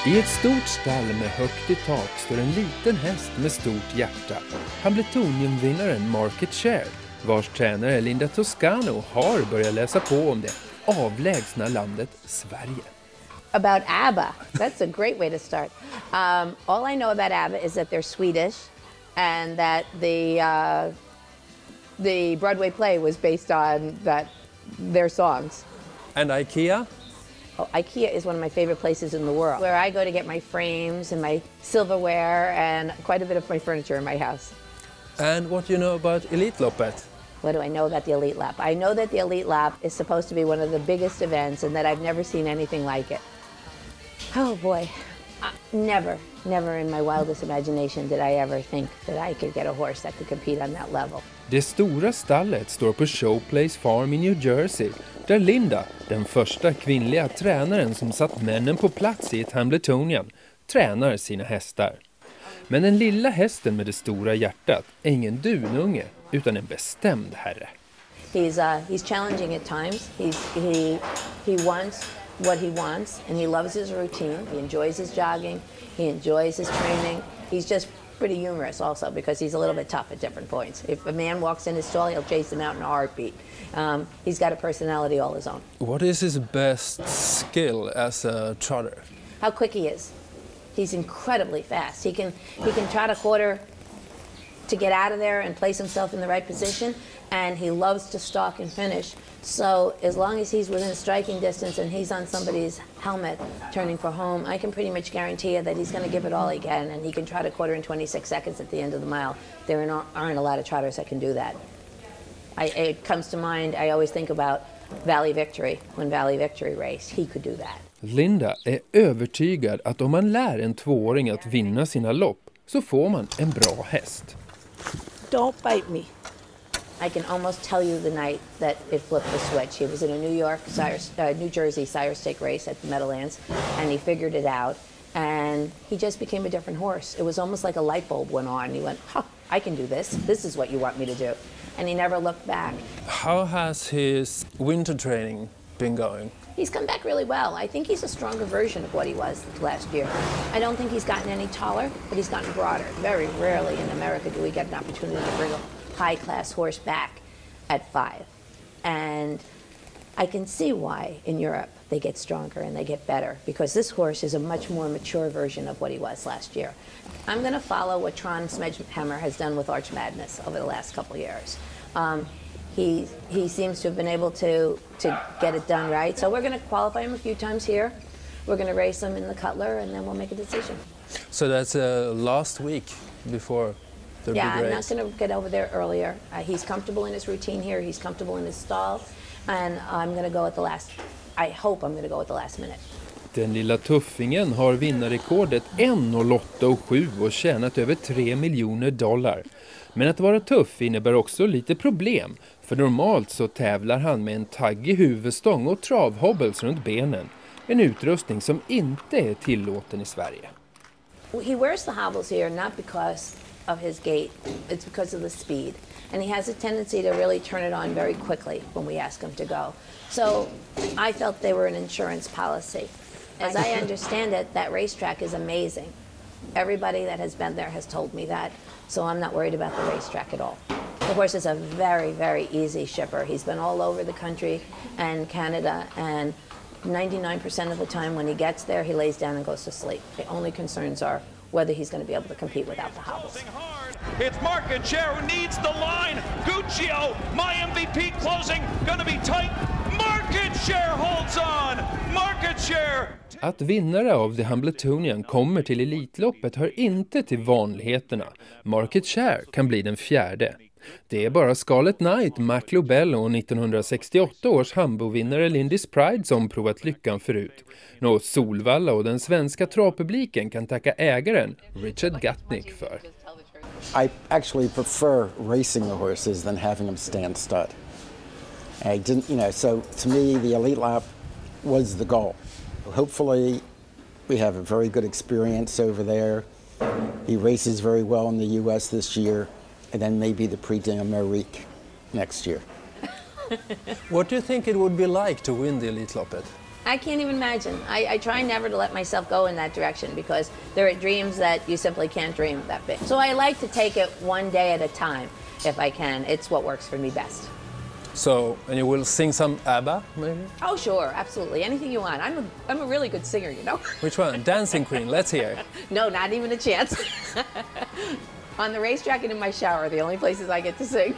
I ett stort stall med högt i tak står en liten häst med stort hjärta. Hambletonianvinnaren Market Share, vars tränare Linda Toscano har börjat läsa på om det avlägsna landet Sverige. About ABBA, that's a great way to start. All I know about ABBA is that they're Swedish and that the Broadway play was based on their songs. And IKEA? Oh, IKEA is one of my favorite places in the world, where I go to get my frames and my silverware and quite a bit of my furniture in my house. And what do you know about Elitloppet? What do I know about the Elitloppet? I know that the Elitloppet is supposed to be one of the biggest events and that I've never seen anything like it. Oh boy, never in my wildest imagination did I ever think that I could get a horse that could compete on that level. Det stora stallet står på Showplace Farm i New Jersey, där Linda, den första kvinnliga tränaren som satt männen på plats i ett Hambletonian, tränar sina hästar. Men den lilla hästen med det stora hjärtat är ingen dununge utan en bestämd herre. He's challenging at times. He wants what he wants and he loves his routine. He enjoys his jogging. He enjoys his training. He's just pretty humorous also because he's a little bit tough at different points. If a man walks in his stall, he'll chase him out in a heartbeat. He's got a personality all his own. What is his best skill as a trotter? How quick he is. He's incredibly fast. He can trot a quarter to get out of there and place himself in the right position, and he loves to stalk and finish. So as long as he's within striking distance and he's on somebody's helmet turning for home, I can pretty much guarantee you that he's going to give it all he can, and he can trot a quarter in 26 seconds at the end of the mile. There aren't a lot of trotters that can do that. It comes to mind, I always think about Valley Victory, when Valley Victory raced. He could do that. Linda är övertygad att om man lär en tvååring att vinna sina lopp så får man en bra häst. Don't bite me. I can almost tell you the night that it flipped the switch. He was in a New Jersey sire stake race at the Meadowlands, and he figured it out, and he just became a different horse. It was almost like a light bulb went on. He went, I can do this. This is what you want me to do. And he never looked back. How has his winter training been going? He's come back really well. I think he's a stronger version of what he was last year. I don't think he's gotten any taller, but he's gotten broader. Very rarely in America do we get an opportunity to bring a high-class horse back at 5. And I can see why in Europe they get stronger and they get better, because this horse is a much more mature version of what he was last year. I'm going to follow what Tron Smedjhammer has done with Arch Madness over the last couple of years. He seems to have been able to get it done right. So we're going to qualify him a few times here. We're going to race him in the Cutler, and then we'll make a decision. So that's last week before the big race? Yeah, I'm not going to get over there earlier. He's comfortable in his routine here. He's comfortable in his stall. And I'm going to go at the last... I hope I'm going to go at the last minute. Den lilla tuffingen har vinnarrekordet 1,08,7 och tjänat över $3 miljoner. Men att vara tuff innebär också lite problem, för normalt så tävlar han med en taggig huvudstång och travhobbles runt benen. En utrustning som inte är tillåten i Sverige. He wears the hobbles here not because of his gait, it's because of the speed. And he has a tendency to really turn it on very quickly when we ask him to go. So I felt they were an insurance policy. As I understand it, that racetrack is amazing. Everybody that has been there has told me that, so I'm not worried about the racetrack at all. The horse is a very, very easy shipper. He's been all over the country and Canada, and 99% of the time when he gets there, he lays down and goes to sleep. The only concerns are whether he's going to be able to compete without the hobbles. It's Market Share who needs the line. Guccio, my MVP closing, going to be tight. Market Share holds on. Market Share. Att vinnare av The Hambletonian kommer till Elitloppet hör inte till vanligheterna. Market Share kan bli den fjärde. Det är bara Scarlet Knight, Mac Lobel och 1968 års Hambo-vinnare Lindy's Pride som provat lyckan förut. Något Solvalla och den svenska travpubliken kan tacka ägaren Richard Gutnick för. I actually prefer racing the horses than having them stand stud. I didn't, so to me the Elitloppet was the goal. Hopefully we have a very good experience over there. He races very well in the US this year, and then maybe the Prix d'Amérique next year. What do you think it would be like to win the Elitloppet? I can't even imagine. I try never to let myself go in that direction because there are dreams that you simply can't dream that big. So I like to take it one day at a time if I can. It's what works for me best. So, and you will sing some ABBA, maybe? Oh, sure, absolutely. Anything you want. I'm a really good singer, you know. Which one? Dancing Queen, let's hear. No, not even a chance. On the racetrack and in my shower are the only places I get to sing.